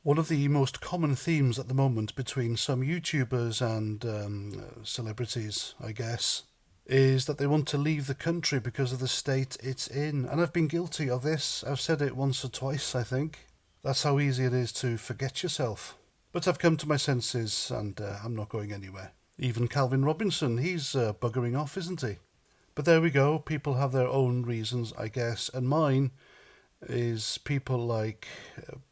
One of the most common themes at the moment between some YouTubers and celebrities, I guess, is that they want to leave the country because of the state it's in. And I've been guilty of this. I've said it once or twice, I think. That's how easy it is to forget yourself. But I've come to my senses and I'm not going anywhere. Even Calvin Robinson, he's buggering off, isn't he? But there we go. People have their own reasons, I guess. And mine is people like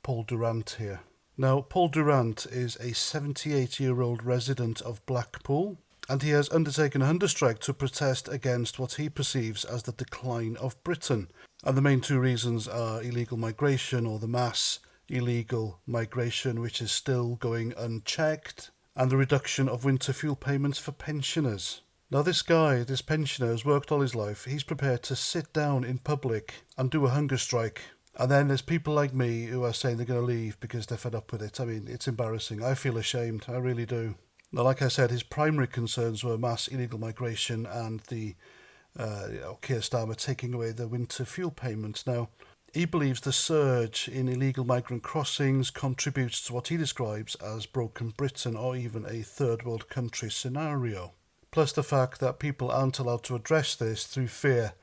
Paul Durant here. Now, Paul Durant is a 78-year-old resident of Blackpool, and he has undertaken a hunger strike to protest against what he perceives as the decline of Britain. And the main two reasons are illegal migration, or the mass illegal migration, which is still going unchecked, and the reduction of winter fuel payments for pensioners. Now this guy, this pensioner, has worked all his life. He's prepared to sit down in public and do a hunger strike. And then there's people like me who are saying they're going to leave because they're fed up with it. I mean, it's embarrassing. I feel ashamed. I really do. Now, like I said, his primary concerns were mass illegal migration and the Keir Starmer taking away the winter fuel payments. Now, he believes the surge in illegal migrant crossings contributes to what he describes as broken Britain or even a third world country scenario. Plus the fact that people aren't allowed to address this through fear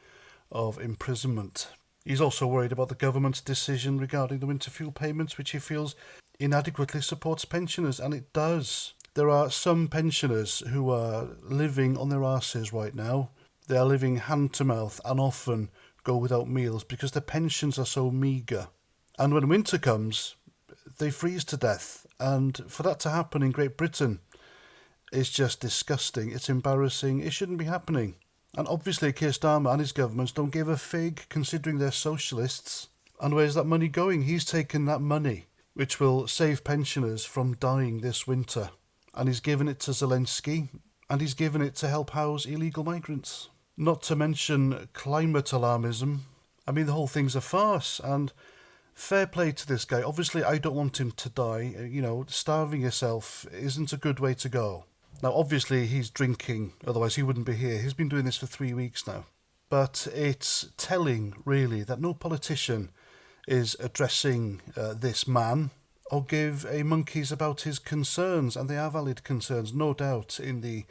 of imprisonment. He's also worried about the government's decision regarding the winter fuel payments, which he feels inadequately supports pensioners, and it does. There are some pensioners who are living on their arses right now. They are living hand to mouth and often go without meals because their pensions are so meagre. And when winter comes, they freeze to death. And for that to happen in Great Britain is just disgusting. It's embarrassing. It shouldn't be happening. And obviously Keir Starmer and his governments don't give a fig considering they're socialists. And where's that money going? He's taken that money, which will save pensioners from dying this winter, and he's given it to Zelensky, and he's given it to help house illegal migrants. Not to mention climate alarmism. I mean, the whole thing's a farce, and fair play to this guy. Obviously, I don't want him to die. You know, starving yourself isn't a good way to go. Now, obviously, he's drinking, otherwise he wouldn't be here. He's been doing this for 3 weeks now. But it's telling, really, that no politician is addressing this man or give a monkeys about his concerns. And they are valid concerns, no doubt. In the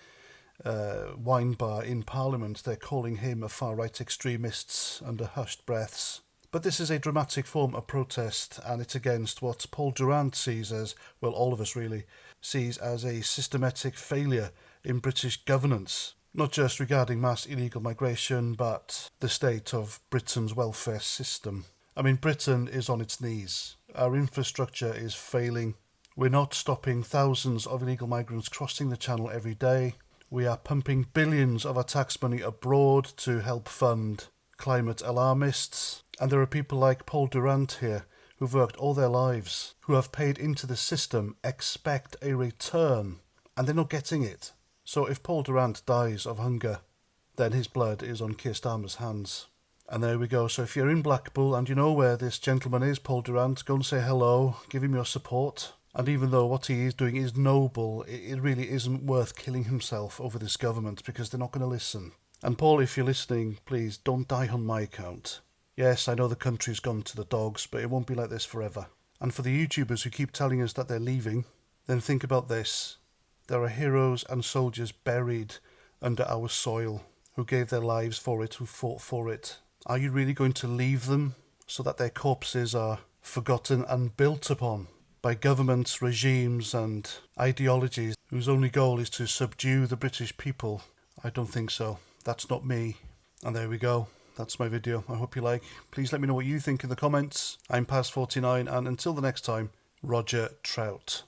wine bar in Parliament, they're calling him a far-right extremist under hushed breaths. But this is a dramatic form of protest, and it's against what Paul Durant sees as, well, all of us really, sees as a systematic failure in British governance. Not just regarding mass illegal migration, but the state of Britain's welfare system. I mean, Britain is on its knees. Our infrastructure is failing. We're not stopping thousands of illegal migrants crossing the channel every day. We are pumping billions of our tax money abroad to help fund climate alarmists. And there are people like Paul Durant here who've worked all their lives, who have paid into the system, expect a return, and they're not getting it. So if Paul Durant dies of hunger, then his blood is on Keir Starmer's hands. And there we go. So if you're in Blackpool and you know where this gentleman is, Paul Durant, go and say hello, give him your support. And even though what he is doing is noble, it really isn't worth killing himself over this government because they're not going to listen. And Paul, if you're listening, please don't die on my account. Yes, I know the country's gone to the dogs, but it won't be like this forever. And for the YouTubers who keep telling us that they're leaving, then think about this. There are heroes and soldiers buried under our soil who gave their lives for it, who fought for it. Are you really going to leave them so that their corpses are forgotten and built upon by governments, regimes and ideologies whose only goal is to subdue the British people? I don't think so. That's not me. And there we go. That's my video. I hope you like. Please let me know what you think in the comments. I'm past 49, and until the next time, Roger Trout.